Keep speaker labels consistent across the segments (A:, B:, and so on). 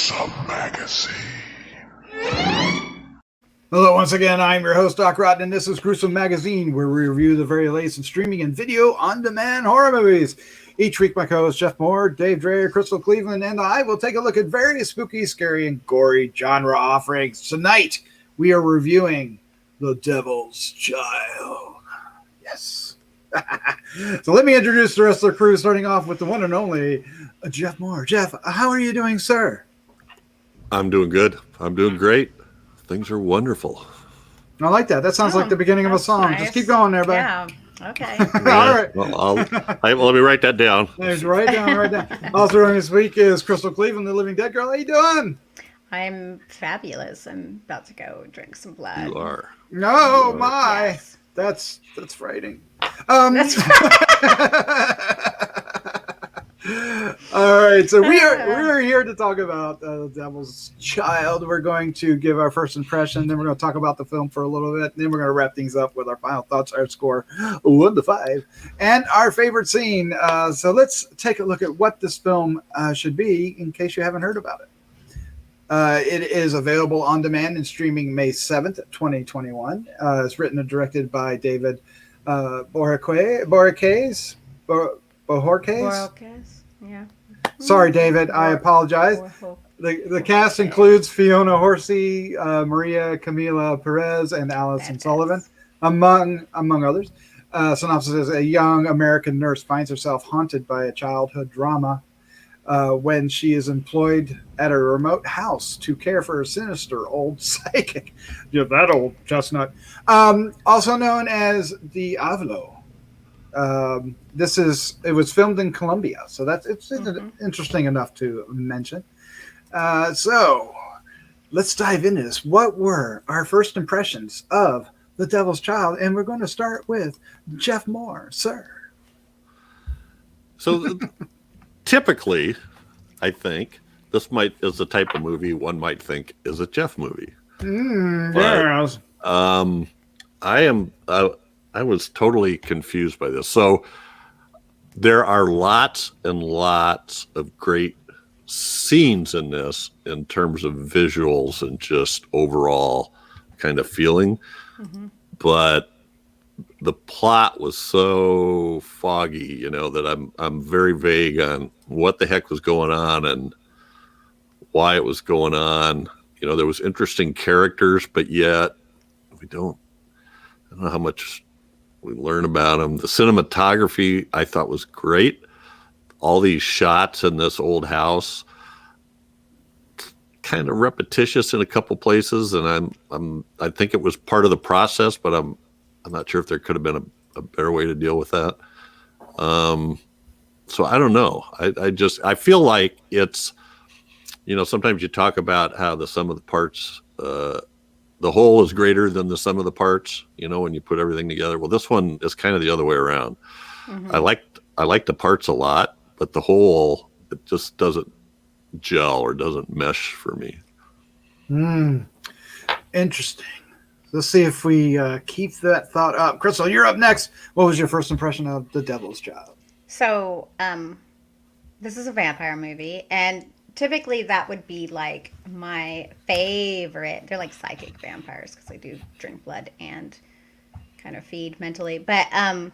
A: Gruesome Magazine.
B: Hello, once again, I'm your host, Doc Rotten, and this is Gruesome Magazine, where we review the very latest in streaming and video on-demand horror movies. Each week, my co-hosts Jeff Mohr, Dave Dreher, Crystal Cleveland, and I will take a look at various spooky, scary, and gory genre offerings. Tonight, we are reviewing The Devil's Child. Yes. So let me introduce the rest of the crew, starting off with the one and only Jeff Mohr. Jeff, how are you doing, sir?
C: I'm doing good. I'm doing great. Things are wonderful.
B: I like that. That sounds like the beginning of a song.
D: Nice.
B: Just keep going there, buddy.
D: Yeah. Okay.
B: All right.
C: Well, let me write that down.
B: Right down. Also joining this week is Crystal Cleveland, the Living Dead Girl. How you doing?
D: I'm fabulous. I'm about to go drink some blood.
C: You are.
B: No,
C: You are.
B: my.
D: Yes.
B: That's frightening.
D: That's
B: All right, so we're here to talk about The Devil's Child. We're going to give our first impression, then we're going to talk about the film for a little bit, and then we're going to wrap things up with our final thoughts, our score 1 to 5, and our favorite scene. So let's take a look at what this film should be, in case you haven't heard about it. It is available on demand and streaming May 7th, 2021. It's written and directed by David Bohorquez.
D: Bohorquez. Yeah.
B: Sorry, David. I apologize. The cast includes Fiona, Horsey, Maria, Camila, Perez, and Alison, Sullivan, among others. Synopsis is: a young American nurse finds herself haunted by a childhood drama when she is employed at a remote house to care for a sinister old psychic. Yeah, that old chestnut. Also known as the Avlo. It was filmed in Colombia, so it's interesting enough to mention. So let's dive into this. What were our first impressions of The Devil's Child? And we're going to start with Jeff Mohr, sir.
C: So typically, I think this is the type of movie one might think is a Jeff movie.
B: Yes.
C: I was totally confused by this. So there are lots and lots of great scenes in this in terms of visuals and just overall kind of feeling. Mm-hmm. But the plot was so foggy, that I'm very vague on what the heck was going on and why it was going on. There was interesting characters, but yet I don't know how much we learn about them. The cinematography I thought was great. All these shots in this old house, kind of repetitious in a couple places, and I think it was part of the process, but I'm not sure if there could have been a better way to deal with that. So I don't know. I feel like it's, sometimes you talk about how the sum of the parts, the whole is greater than the sum of the parts, when you put everything together. Well, this one is kind of the other way around. Mm-hmm. I like the parts a lot, but the whole, it just doesn't gel or doesn't mesh for me.
B: Interesting. Let's see if we keep that thought up. Crystal, you're up next. What was your first impression of The Devil's Child?
D: So, this is a vampire movie, and typically that would be like my favorite. They're like psychic vampires because they do drink blood and kind of feed mentally. But and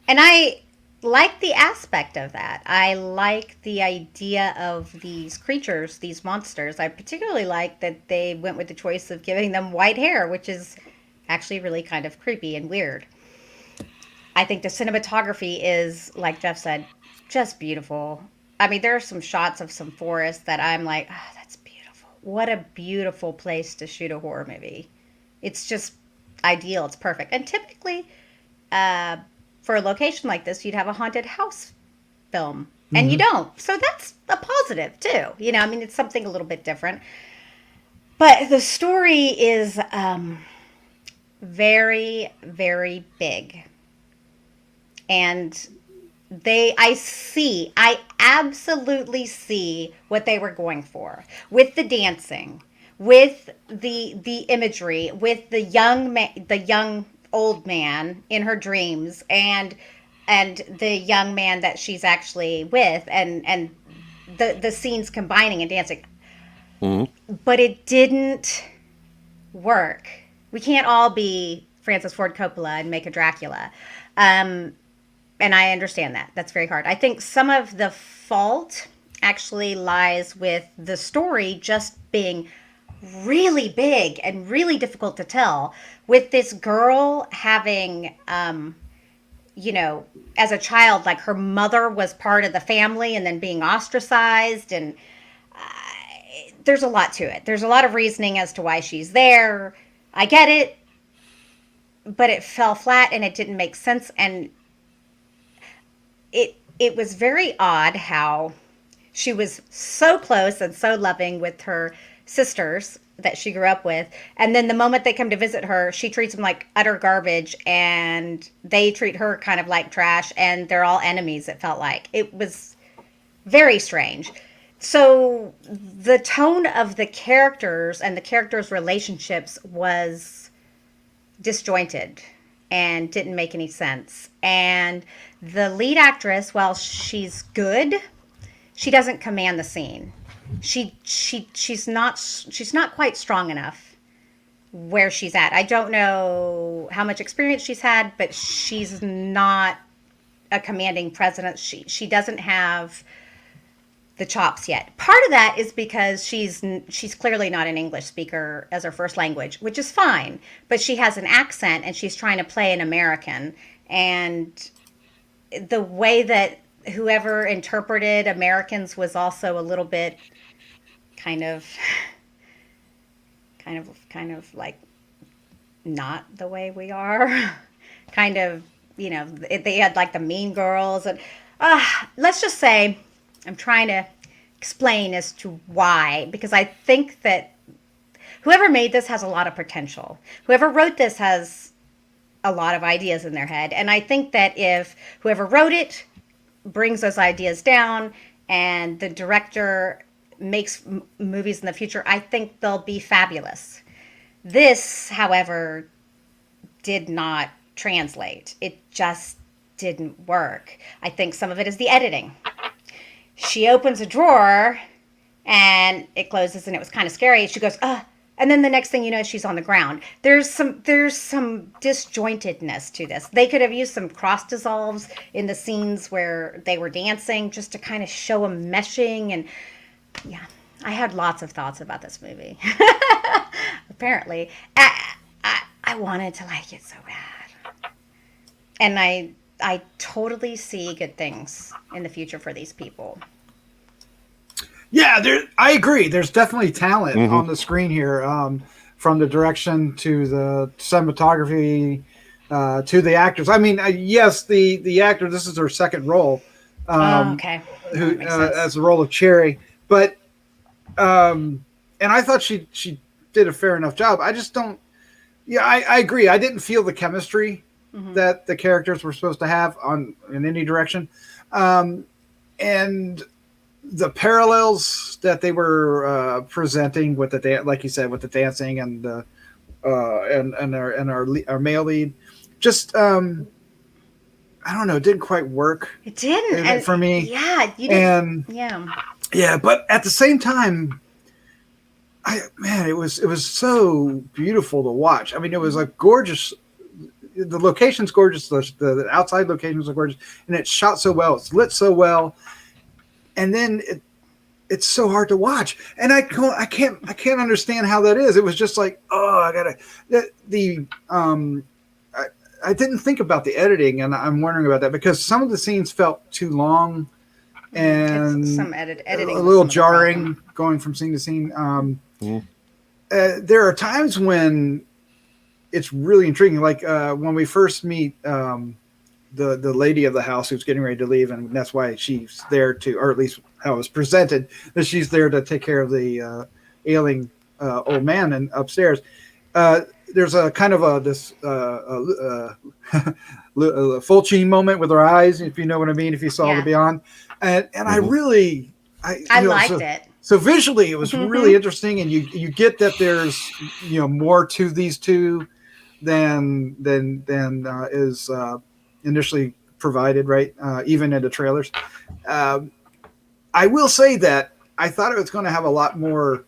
D: I like the aspect of that. I like the idea of these creatures, these monsters. I particularly like that they went with the choice of giving them white hair, which is actually really kind of creepy and weird. I think the cinematography is, like Jeff said, just beautiful. I mean, there are some shots of some forest that I'm like, that's beautiful. What a beautiful place to shoot a horror movie. It's just ideal. It's perfect. And typically, for a location like this, you'd have a haunted house film. And you don't. So that's a positive, too. It's something a little bit different. But the story is very, very big. And I absolutely see what they were going for with the dancing, with the imagery, with the young old man in her dreams, and the young man that she's actually with, and the scenes combining and dancing. but it didn't work. We can't all be Francis Ford Coppola and make a Dracula. And I understand that. That's very hard. I think some of the fault actually lies with the story just being really big and really difficult to tell, with this girl having as a child, like her mother was part of the family and then being ostracized, and there's a lot to it. There's a lot of reasoning as to why she's there. I get it, but it fell flat and it didn't make sense, and it was very odd how she was so close and so loving with her sisters that she grew up with, and then the moment they come to visit her, she treats them like utter garbage, and they treat her kind of like trash, and they're all enemies. It felt like it was very strange. So the tone of the characters and the characters' relationships was disjointed and didn't make any sense. And the lead actress, while she's good, she doesn't command the scene. She's not quite strong enough where she's at. I don't know how much experience she's had, but she's not a commanding presence. She doesn't have the chops yet. Part of that is because she's clearly not an English speaker as her first language, which is fine, but she has an accent and she's trying to play an American, and the way that whoever interpreted Americans was also a little bit kind of like not the way we are. Kind of, they had like the Mean Girls, and let's just say I'm trying to explain as to why, because I think that whoever made this has a lot of potential. Whoever wrote this has a lot of ideas in their head, and I think that if whoever wrote it brings those ideas down and the director makes movies in the future, I think they'll be fabulous. This, however, did not translate. It just didn't work. I think some of it is the editing. She opens a drawer and it closes, and it was kind of scary. She goes, and then the next thing you know, she's on the ground. There's some disjointedness to this. They could have used some cross dissolves in the scenes where they were dancing just to kind of show them meshing. And yeah, I had lots of thoughts about this movie. Apparently, I wanted to like it so bad, and I totally see good things in the future for these people.
B: Yeah, I agree. There's definitely talent on the screen here, from the direction to the cinematography to the actors. I mean, yes, the actor. This is her second role.
D: Okay.
B: Who as the role of Cherry, but and I thought she did a fair enough job. I just don't. Yeah, I agree. I didn't feel the chemistry that the characters were supposed to have in any direction, and the parallels that they were presenting with like you said, with the dancing and our male lead, just I don't know, it didn't quite work.
D: It didn't
B: for me.
D: Yeah, you didn't.
B: Yeah, but at the same time, it was so beautiful to watch. I mean, it was like gorgeous. The location's gorgeous. The outside locations are gorgeous, and it's shot so well. It's lit so well, and then it's so hard to watch. And I can't understand how that is. It was just like, I didn't think about the editing, and I'm wondering about that because some of the scenes felt too long, and
D: some editing
B: a little jarring going from scene to scene. There are times when it's really intriguing, like when we first meet the lady of the house who's getting ready to leave, and that's why she's there to, or at least how it was presented, that she's there to take care of the ailing old man and upstairs. There's a kind of this Fulci moment with her eyes, if you know what I mean, if you saw the Beyond, and I really I
D: liked it.
B: So visually, it was really interesting, and you get that there's more to these two than is initially provided, right? Even in the trailers. I will say that I thought it was going to have a lot more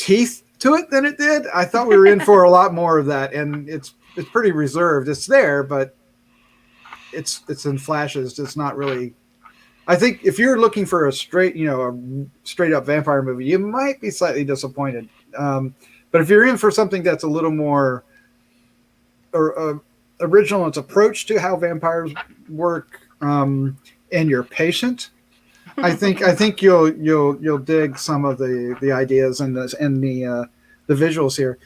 B: teeth to it than it did. I thought we were in for a lot more of that, and it's pretty reserved. It's there, but it's in flashes. It's not really. I think if you're looking for a straight up vampire movie, you might be slightly disappointed. But if you're in for something that's a little more original in its approach to how vampires work, and you're patient, I think you'll dig some of the ideas and the visuals here.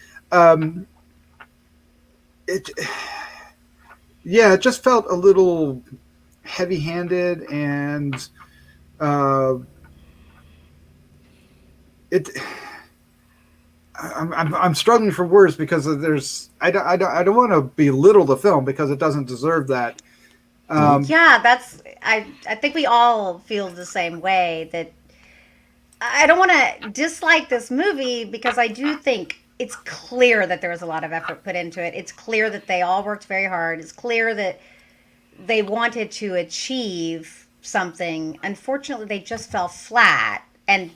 B: It just felt a little heavy-handed, and I'm struggling for words because I don't want to belittle the film because it doesn't deserve that.
D: I think we all feel the same way. That I don't want to dislike this movie because I do think it's clear that there was a lot of effort put into it. It's clear that they all worked very hard. It's clear that they wanted to achieve something. Unfortunately, they just fell flat and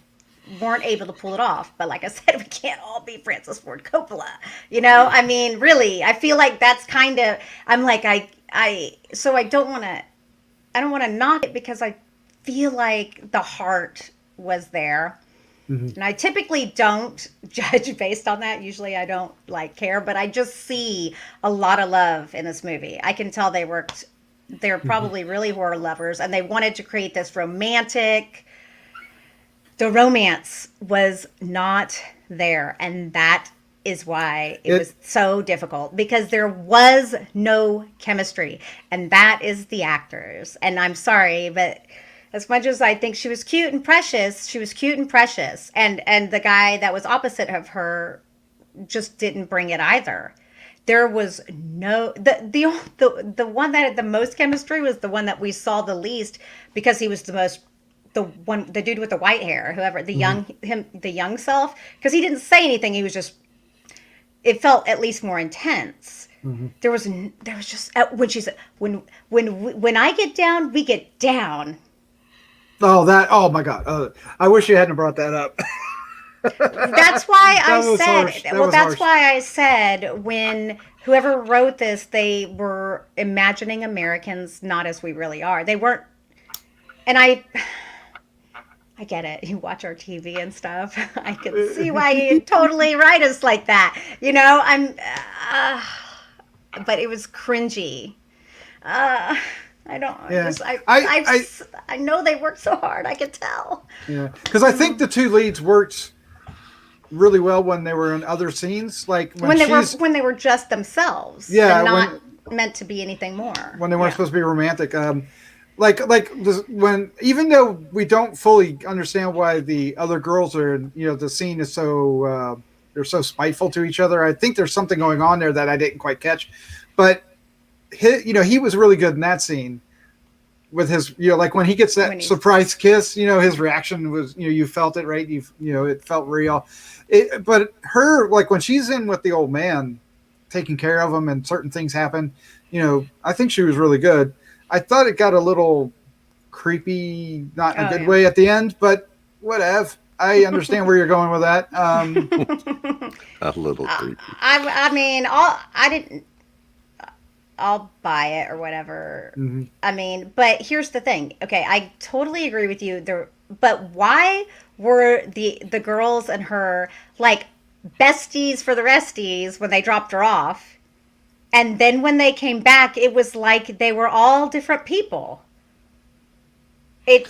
D: weren't able to pull it off. But like I said, we can't all be Francis Ford Coppola. I mean, really, I feel like that's kind of, I'm like, so I don't want to knock it because I feel like the heart was there. Mm-hmm. And I typically don't judge based on that. Usually I don't care, but I just see a lot of love in this movie. I can tell they're probably really horror lovers, and they wanted to create this romantic. The romance was not there, and that is why it was so difficult, because there was no chemistry, and that is the actors. And I'm sorry, but as much as I think she was cute and precious, and the guy that was opposite of her just didn't bring it either. There was no the one that had the most chemistry was the one that we saw the least, because he was the dude with the white hair, whoever, the young self, because he didn't say anything. He was just, it felt at least more intense. Mm-hmm. There was just when she said, when I get down, we get down.
B: Oh my God. I wish you hadn't brought that up.
D: That's why I said when whoever wrote this, they were imagining Americans not as we really are. They weren't, and I get it. You watch our TV and stuff. I can see why you totally write us like that. But it was cringy. I don't. Yeah. I know they worked so hard. I could tell.
B: Yeah, because I think the two leads worked really well when they were in other scenes, like when
D: they were just themselves.
B: Yeah,
D: and not meant to be anything more.
B: When they weren't supposed to be romantic. When, even though we don't fully understand why the other girls are, the scene is so they're so spiteful to each other. I think there's something going on there that I didn't quite catch, but he was really good in that scene with his, like when he gets that surprise kiss, his reaction was, you felt it, right? It felt real. But her, like when she's in with the old man, taking care of him and certain things happen, I think she was really good. I thought it got a little creepy, not in a good way at the end, but whatever. I understand where you're going with that.
C: A little creepy.
D: I mean, I'll buy it or whatever. Mm-hmm. I mean, but here's the thing. Okay, I totally agree with you. But why were the girls and her like besties for the resties when they dropped her off? And then when they came back, it was like they were all different people. That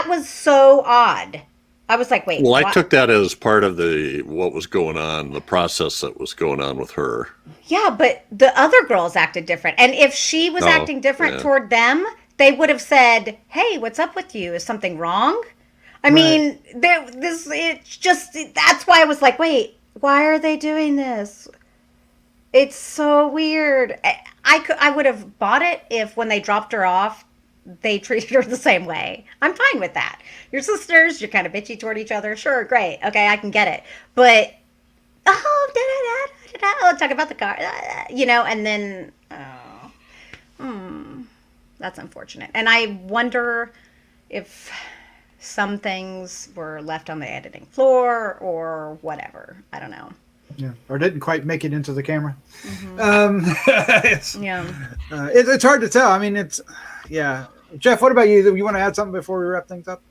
D: was so odd. I was like, wait.
C: Well, I took that as part of what was going on, the process that was going on with her.
D: Yeah, but the other girls acted different. And if she was acting different toward them, they would have said, hey, what's up with you? Is something wrong? I mean, that's why I was like, wait, why are they doing this? It's so weird. I would have bought it if when they dropped her off, they treated her the same way. I'm fine with that. You're sisters. You're kind of bitchy toward each other. Sure, great. Okay, I can get it. But, talk about the car, and then, that's unfortunate. And I wonder if some things were left on the editing floor or whatever. I don't know.
B: Yeah, or didn't quite make it into the camera.
D: Yeah.
B: It's hard to tell. I mean, yeah. Jeff, what about you? You want to add something before we wrap things up?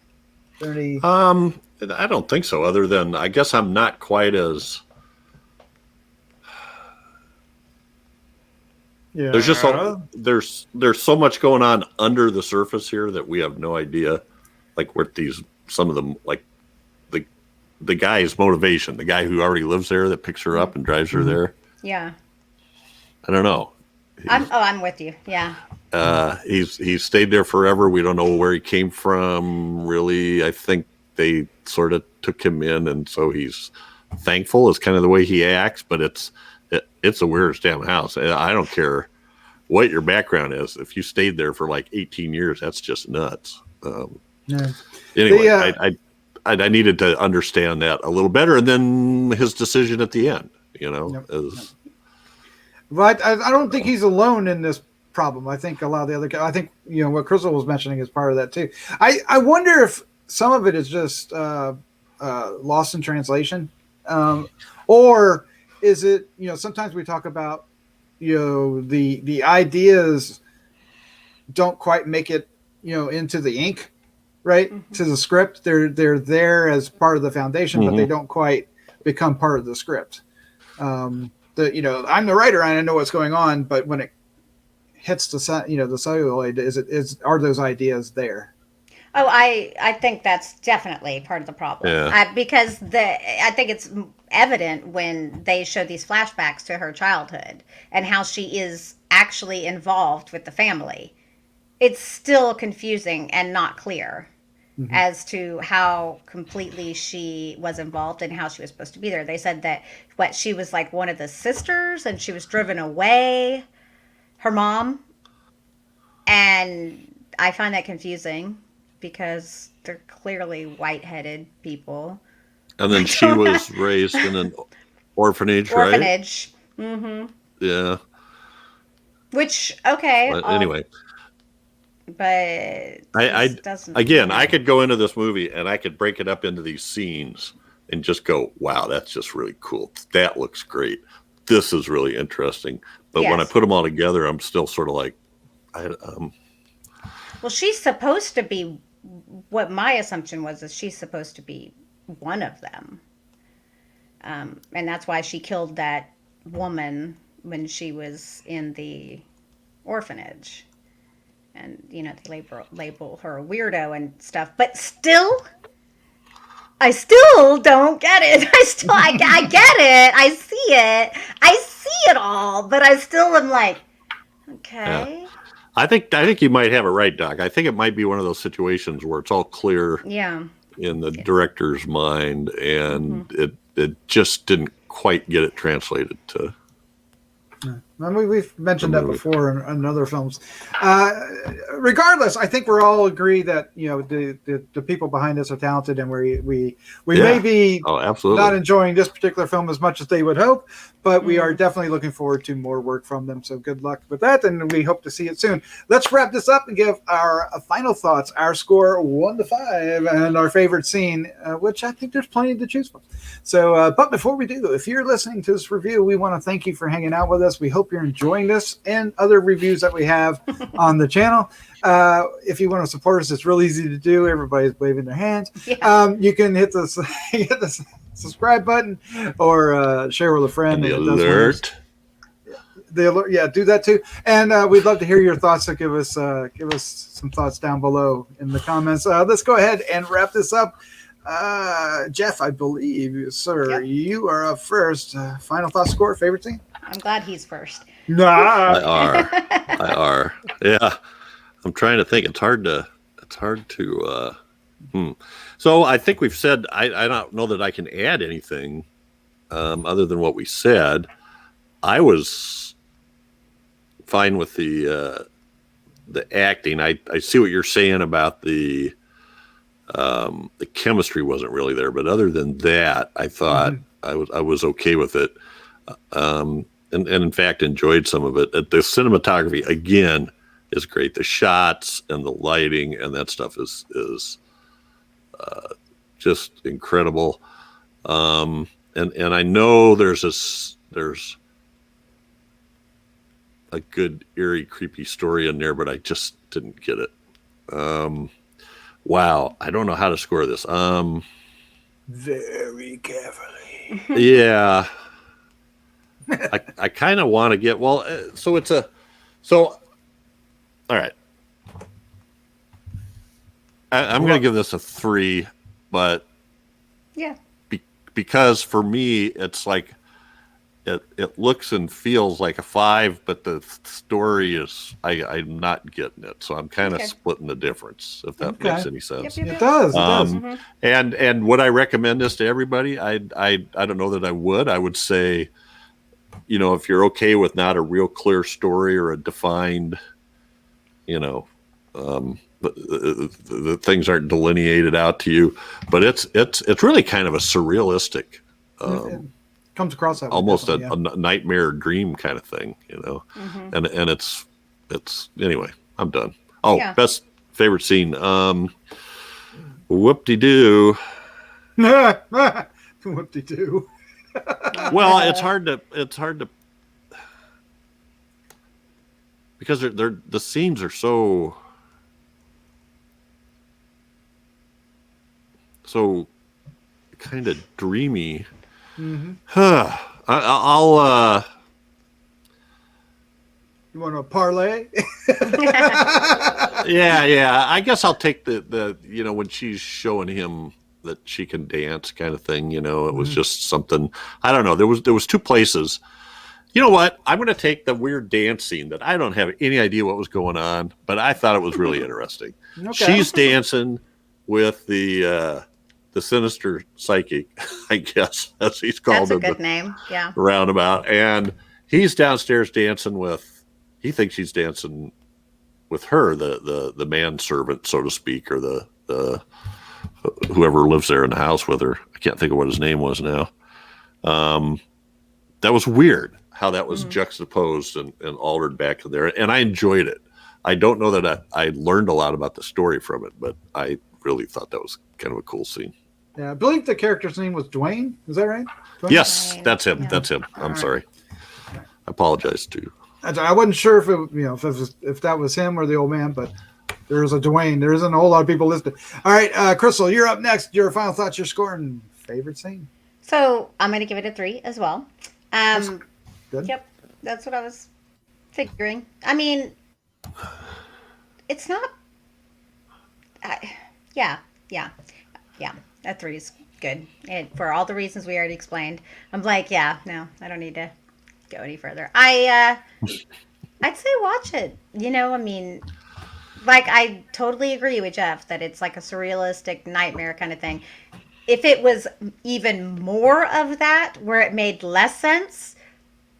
B: Is there any...
C: I don't think so. Other than I guess I'm not quite as.
B: Yeah.
C: There's just there's so much going on under the surface here that we have no idea, like what some of them, like the guy's motivation, the guy who already lives there that picks her up and drives her there.
D: Yeah.
C: I don't know.
D: I'm with you. Yeah.
C: He's stayed there forever. We don't know where he came from. Really, I think they sort of took him in, and so he's thankful. Is kind of the way he acts, but it's the weirdest damn house. I don't care what your background is. If you stayed there for like 18 years, that's just nuts. Anyway, I needed to understand that a little better, and then his decision at the end,
B: But I don't think he's alone in this problem. I think a lot of the other guys, I think, what Crystal was mentioning is part of that too. I wonder if some of it is just lost in translation, or is it, sometimes we talk about, the ideas don't quite make it, into the ink, right? Mm-hmm. To the script. They're there as part of the foundation, but they don't quite become part of the script. I'm the writer and I know what's going on, but when it hits the celluloid, are those ideas there?
D: Oh, I think that's definitely part of the problem.
C: Yeah.
D: Because I think it's evident when they show these flashbacks to her childhood and how she is actually involved with the family. It's still confusing and not clear as to how completely she was involved and how she was supposed to be there. They said that she was like one of the sisters and she was driven away, her mom. And I find that confusing because they're clearly white-headed people. And
C: then she was raised in an orphanage, right?
D: Orphanage. Mm-hmm.
C: Yeah.
D: Which, okay.
C: But anyway.
D: But
C: I could go into this movie and I could break it up into these scenes and just go, wow, that's just really cool. That looks great. This is really interesting. But when I put them all together, I'm still sort of like,
D: Well, she's supposed to be, what my assumption was, is she's supposed to be one of them. And that's why she killed that woman when she was in the orphanage. And, they label her a weirdo and stuff. But still, I still don't get it. I get it. I see it. I see it all. But I still am like, okay.
C: Yeah. I think you might have it right, Doc. I think it might be one of those situations where it's all clear in the director's mind, and it just didn't quite get it translated to.
B: I mean, we've mentioned that before in other films. Regardless, I think we're all agree that the people behind this are talented, and we may be not enjoying this particular film as much as they would hope, but we are definitely looking forward to more work from them. So good luck with that, and we hope to see it soon. Let's wrap this up and give our final thoughts, our score 1 to 5, and our favorite scene, which I think there's plenty to choose from. So, but before we do, if you're listening to this review, we want to thank you for hanging out with us. We hope you're enjoying this and other reviews that we have on the channel. If you want to support us, it's real easy to do. Everybody's waving their hands. You can hit the subscribe button or share with a friend.
C: And the alert.
B: The alert, do that too. And we'd love to hear your thoughts. So give us some thoughts down below in the comments. Let's go ahead and wrap this up. Jeff, I believe, sir, you are up first. Final thoughts, score, favorite scene?
D: I'm glad he's first.
B: Nah.
C: I are. Yeah. I'm trying to think. It's hard to So I think we've said, I don't know that I can add anything other than what we said. I was fine with the acting. I see what you're saying about the chemistry wasn't really there, but other than that, I thought I was okay with it. And in fact enjoyed some of it. The cinematography again is great. The shots and the lighting and that stuff is just incredible. And I know there's a good, eerie, creepy story in there, but I just didn't get it. Wow. I don't know how to score this.
B: Very carefully.
C: Yeah. I kind of want to get, all right. I'm going to give this a 3, but
D: Yeah.
C: because for me, it's like, it looks and feels like a 5, but the story is I'm not getting it, so I'm kind of splitting the difference. If that makes any sense.
D: Yep.
B: It does. It does.
C: And would I recommend this to everybody? I don't know that I would. I would say, if you're okay with not a real clear story or a defined, the things aren't delineated out to you, but it's really kind of a surrealistic.
B: Comes across that way,
C: almost a
B: definitely,
C: nightmare dream kind of thing, and it's anyway. I'm done. Oh, best favorite scene. Whoop-de-doo.
B: Whoop-de-doo.
C: Well, it's hard to because they're the scenes are so kind of dreamy. I'll
B: You want to parlay?
C: yeah. I guess I'll take the when she's showing him that she can dance kind of thing. It was just something. I don't know. There was 2 places. You know what? I'm going to take the weird dance scene that I don't have any idea what was going on, but I thought it was really interesting.
B: Okay.
C: She's dancing with the sinister psychic, I guess, as he's called.
D: That's a good name. Yeah.
C: Roundabout, and he's downstairs dancing with. He thinks he's dancing with her, the manservant, so to speak, or the whoever lives there in the house with her. I can't think of what his name was now. That was weird how that was juxtaposed and altered back to there, and I enjoyed it. I don't know that I learned a lot about the story from it, but I really thought that was kind of a cool scene.
B: Yeah, I believe the character's name was Dwayne. Is that right? Dwayne?
C: Yes, that's him.
D: Yeah.
C: That's him. I'm sorry. I apologize to you.
B: I wasn't sure if if that was him or the old man, but there's a Dwayne. There isn't a whole lot of people listed. All right, Crystal, you're up next. Your final thoughts. Your score and favorite scene.
D: So I'm going to give it a 3 as well.
B: Good.
D: Yep, that's what I was figuring. I mean, it's not. Yeah. That 3 is good, and for all the reasons we already explained. I'm like, no, I don't need to go any further. I'd say watch it. I mean, like, I totally agree with Jeff that it's like a surrealistic nightmare kind of thing. If it was even more of that, where it made less sense,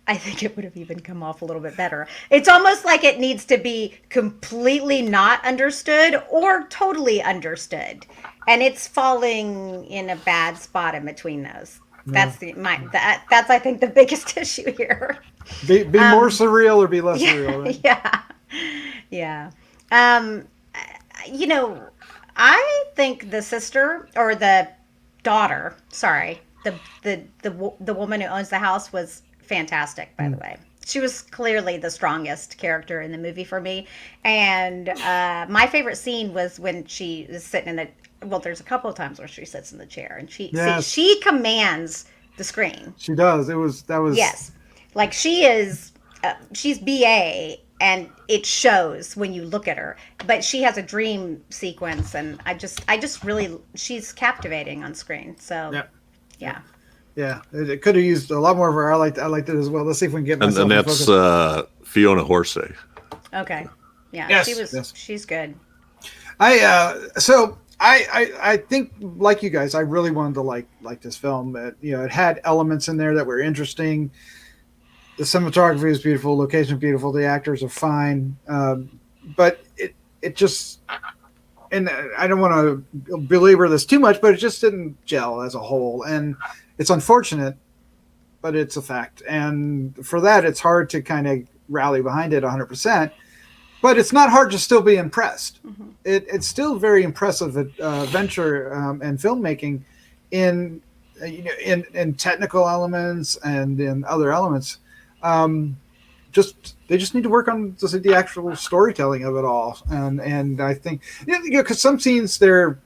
D: I think it would have even come off a little bit better. It's almost like it needs to be completely not understood or totally understood. And it's falling in a bad spot in between those. That's that's I think the biggest issue here.
B: Be more surreal or be less surreal. Right?
D: Yeah. I think the sister or the daughter, sorry, the woman who owns the house was fantastic, by the way. She was clearly the strongest character in the movie for me. And my favorite scene was when she is sitting in the. Well, there's a couple of times where she sits in the chair and she commands the screen.
B: She does.
D: Yes, like she is. She's BA, and it shows when you look at her. But she has a dream sequence, and I just really, she's captivating on screen. So, yeah. It could have used a lot more of her. I liked it as well. Let's see if we can get myself.
C: And that's Fiona Horsey.
D: Okay. Yeah.
B: Yes.
D: She's good.
B: I think, like you guys, I really wanted to like this film. It had elements in there that were interesting. The cinematography is beautiful, location is beautiful, the actors are fine, but it just, and I don't want to belabor this too much, but it just didn't gel as a whole, and it's unfortunate, but it's a fact. And for that, it's hard to kind of rally behind it 100%. but it's not hard to still be impressed. It's still very impressive venture and filmmaking in in technical elements and in other elements. They just need to work on the actual storytelling of it all. And I think because some scenes there's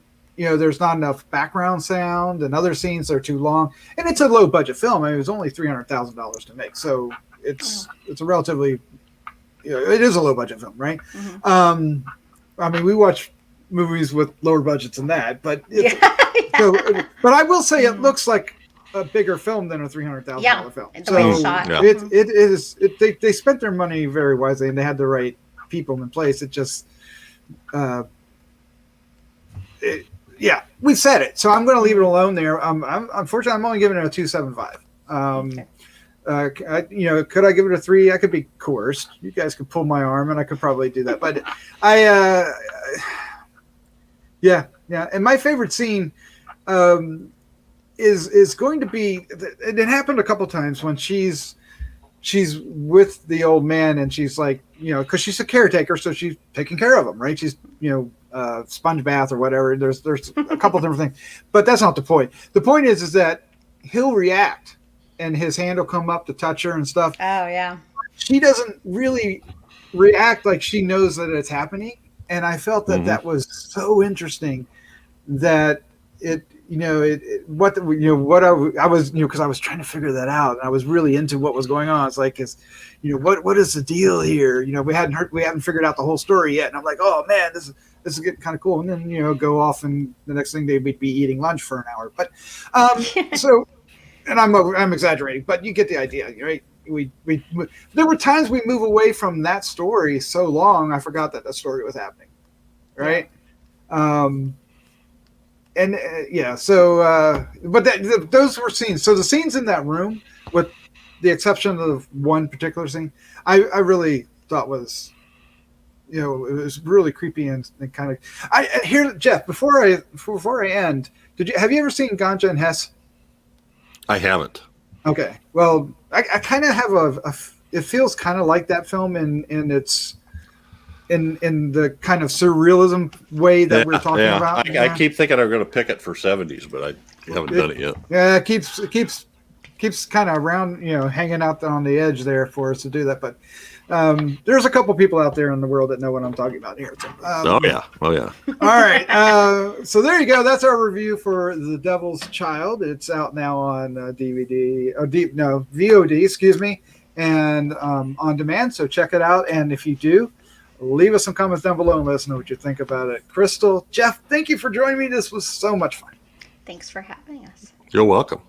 B: not enough background sound, and other scenes are too long. And it's a low budget film. I mean, it was only $300,000 to make, so it's a relatively it is a low budget film, right? I mean, we watch movies with lower budgets than that, but but I will say it looks like a bigger film than a $300,000 film.
D: The way it's shot.
B: It is. They spent their money very wisely, and they had the right people in place. It just, we said it. So I'm going to leave it alone there. Unfortunately, I'm only giving it a 2.75. Could I give it a 3? I could be coerced. You guys could pull my arm, and I could probably do that. But And my favorite scene is going to be. It happened a couple times when she's with the old man, and she's like, because she's a caretaker, so she's taking care of him, right? She's sponge bath or whatever. There's a couple different things, but that's not the point. The point is that he'll react. And his hand will come up to touch her and stuff. Oh, yeah. She doesn't really react like she knows that it's happening. And I felt that was so interesting that I was because I was trying to figure that out. And I was really into what was going on. It's like, what is the deal here? We haven't figured out the whole story yet. And I'm like, oh man, this is getting kind of cool. And then, go off, and the next thing they'd be eating lunch for an hour. But so. And I'm exaggerating, but you get the idea, right? We there were times we move away from that story so long, I forgot that story was happening, right? But those were scenes. So the scenes in that room, with the exception of one particular scene, I really thought was, it was really creepy and kind of. Jeff, before I end, have you ever seen Ganja and Hess?
C: I haven't.
B: Okay. Well, I kind of have it feels kind of like that film in its in the kind of surrealism way that we're talking about.
C: I keep thinking I'm going to pick it for 70s, but I haven't done it yet.
B: Yeah, it keeps kind of around, hanging out on the edge there for us to do that. But there's a couple people out there in the world that know what I'm talking about here. So,
C: oh yeah. All
B: right. So there you go. That's our review for The Devil's Child. It's out now on VOD, excuse me, and on demand. So check it out. And if you do, leave us some comments down below and let us know what you think about it. Crystal, Jeff, thank you for joining me. This was so much fun.
D: Thanks for having us.
C: You're welcome.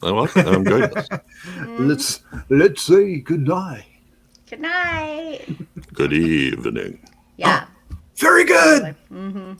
C: I'm enjoying this.
B: Let's say good night.
D: Good night.
C: Good evening.
D: Yeah.
B: Very good.
D: Mm-hmm.